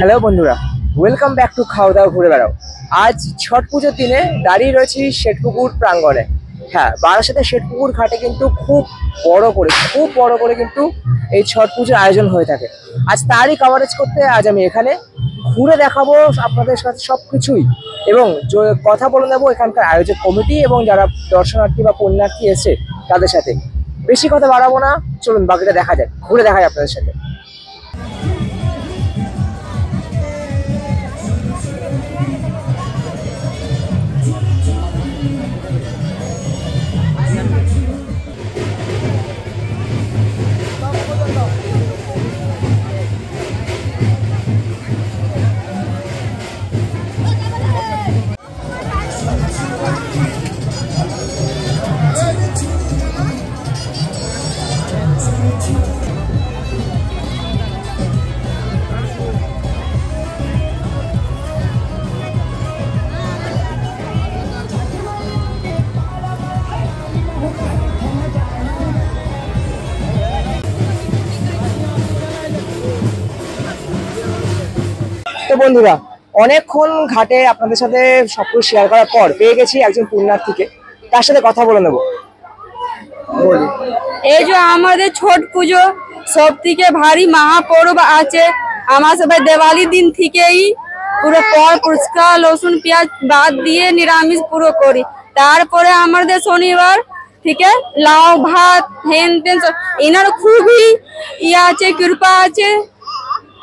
Hello বন্ধুরা, welcome back to খাওয়া দাওয়া ঘুরে বেড়াও। আজ ছট পুজোর দিনে দাঁড়িয়ে রয়েছি শেঠপুকুর প্রাঙ্গণে। হ্যাঁ, বারাসাতের শেঠপুকুর ঘাটে কিন্তু খুব বড় করে কিন্তু এই ছট পুজোর আয়োজন হয়ে থাকে। আজ তারই কভারেজ করতে আজ আমি এখানে ঘুরে দেখাবো আপনাদের সাথে সব কিছুই, এবং কথা বলে নেবো এখানকার আয়োজক কমিটি এবং যারা দর্শনার্থী বা পুণ্যার্থী এসে তাদের সাথে। বেশি কথা বাড়াবো না, চলুন বাকিটা দেখা যাক, ঘুরে দেখা যায় আপনাদের সাথে। তো বন্ধুরা, অনেকক্ষণ ঘাটে আপনাদের সাথে সবকিছু শেয়ার করার পর পেয়ে গেছি একজন পুণ্যার্থীকে, তার সাথে কথা বলে নেবো। এই যে আমাদের ছট পুজো সব থেকে ভারী মহাপর্ব আছে। আমার সবাই দিওয়ালি দিন থেকেই পুরো পর পুরস্কার রসুন পেঁয়াজ বাদ দিয়ে নিরামিষ পুরো করি। তারপরে আমাদের শনিবার থেকে লাউ ভাত হেন তেন इनर खूबी ये আছে कृपा আছে।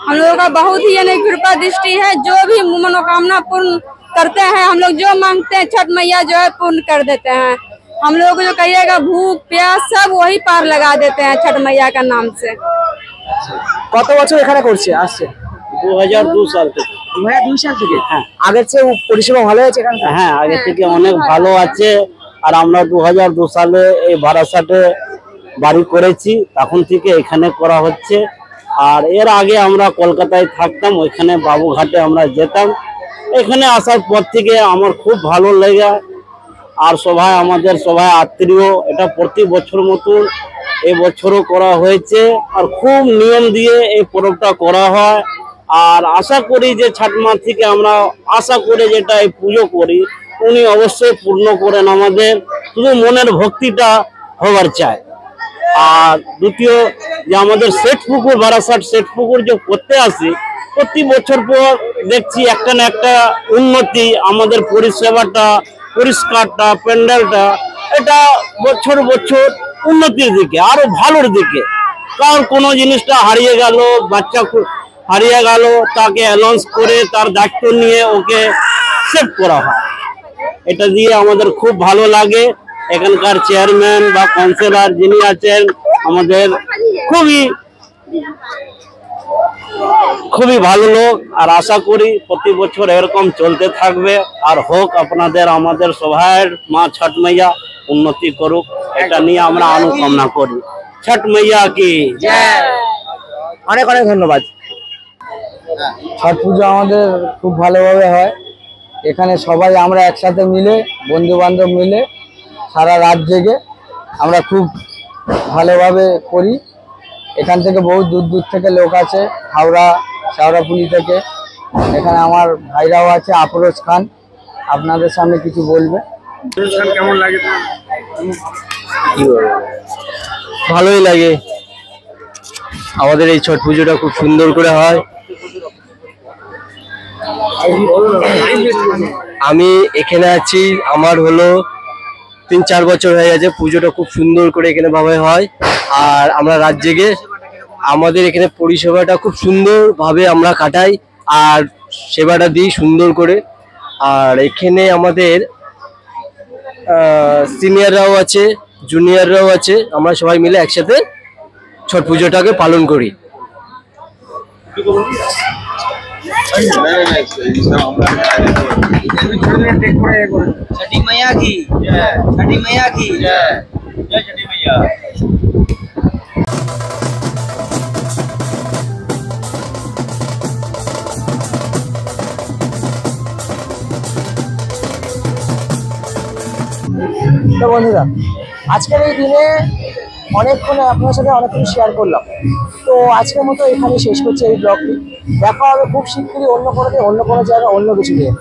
हम लोगों का बहुत ही यानी कृपा दृष्टि है। जो भी मनोकामना पूर्ण करते हैं, हम लोग जो मांगते हैं छठ मैया जो है पूर्ण कर देते हैं। हम लोग को जो कहिएगा भूख प्यास सब वही पार लगा देते हैं छठ मैया का नाम से। কত বছর এখানে করছে আসছে? 2002 সাল থেকে। 2002 সাল থেকে? হ্যাঁ। আগের চেয়ে পরিষেবা ভালো হয়েছে এখানে? হ্যাঁ, আগে থেকে অনেক ভালো আছে। আর আমরা 2002 সালে এই বারাসাতে বাড়ি করেছি, তখন থেকে এখানে করা হচ্ছে। আর এর আগে আমরা কলকাতায় থাকতাম, ওইখানে বাবুঘাটে আমরা যেতাম। এখানে আসার পর থেকে আমার খুব ভালো লাগে। আর সবাই আমাদের সবাই আত্মীয়, এটা প্রতি বছর মতন এবছরও করা হয়েছে। আর খুব নিয়ম দিয়ে এই পরবটা করা হয়। আর আশা করি যে ছাটমা থেকে আমরা আশা করে যেটা এই পুজো করি উনি অবশ্যই পূর্ণ করেন আমাদের, শুধু মনের ভক্তিটা হবার চায়। আর দ্বিতীয় যে আমাদের শেঠপুকুর বারাসাত শেঠপুকুর যে করতে আসি, প্রতি বছর পর দেখছি একটা না একটা উন্নতি। আমাদের পরিষেবাটা, পরিষ্কারটা, প্যান্ডেলটা এটা বছর বছর উন্নতির দিকে, আরো ভালোর দিকে। কারণ কোনো জিনিসটা হারিয়ে গেল, বাচ্চা হারিয়ে গেল, তাকে অ্যানাউন্স করে তার দায়িত্ব নিয়ে ওকে সেভ করা হয়। এটা দিয়ে আমাদের খুব ভালো লাগে। এখানকার চেয়ারম্যান বা কাউন্সিলর যিনি আছেন আমাদের খুবই ভালো লোক। আর আশা করি প্রতি বছর এরকম চলতে থাকবে। আর হোক আপনাদের আমাদের সবাই মা ছট মাইয়া উন্নতি করুক, এটা নিয়ে আমরা অনুকামনা করি। ছট মাইয়া কি জয়। অনেক অনেক ধন্যবাদ। ছট পুজো আমাদের খুব ভালোভাবে হয়। এখানে সবাই আমরা একসাথে মিলে, বন্ধু বান্ধব মিলে সারা রাত জেগে আমরা খুব ভালোভাবে করি। এখান থেকে বহু দূর দূর থেকে লোক আছে, হাওড়া শেওড়াফুলি থেকে। এখানে আমার ভাইরাও আছে, আফরোজ খান আপনাদের সামনে কিছু বলবে। কেমন লাগে? ভালোই লাগে। আমাদের এই ছট পুজোটা খুব সুন্দর করে হয়। আমি এখানে আছি, আমার হলো 3-4 বছর হয়ে গেছে। পুজোটা খুব সুন্দর করে এখানে ভাবে হয়। আর আমরা রাত জেগে আমাদের এখানে পরিষেবাটা খুব সুন্দরভাবে আমরা কাটাই আর সেবাটা দিই সুন্দর করে। আর এখানে আমাদের সিনিয়ররাও আছে, জুনিয়ররাও আছে, আমরা সবাই মিলে একসাথে ছট পুজোটাকে পালন করি। छठी मैया की जय, छठी मैया की जय, जय छठी मैया। তো বন্ধুরা, আজকের এই দিনে অনেকক্ষণ আপনার সাথে অনেকক্ষণ শেয়ার করলাম। তো আজকের মতো এখানে শেষ করছি এই ব্লগটি। দেখা হবে খুব শীঘ্রই অন্য কোনো দিন, অন্য কোনো জায়গায়, অন্য কিছু নিয়ে।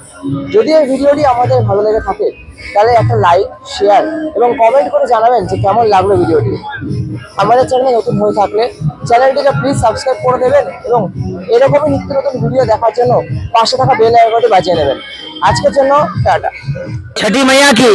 যদি এই ভিডিওটি আমাদের ভালো লেগে থাকে তাহলে একটা লাইক, শেয়ার এবং কমেন্ট করে জানাবেন যে কেমন লাগলো ভিডিওটি। আমাদের চ্যানেলে নতুন হয়ে থাকলে চ্যানেলটিকে প্লিজ সাবস্ক্রাইব করে দেবেন এবং এরকমই নিত্য নতুন ভিডিও দেখার জন্য পাশে থাকা বেল আইকনটি বাজিয়ে নেবেন। আজকের জন্য টাটা। छठी मैया की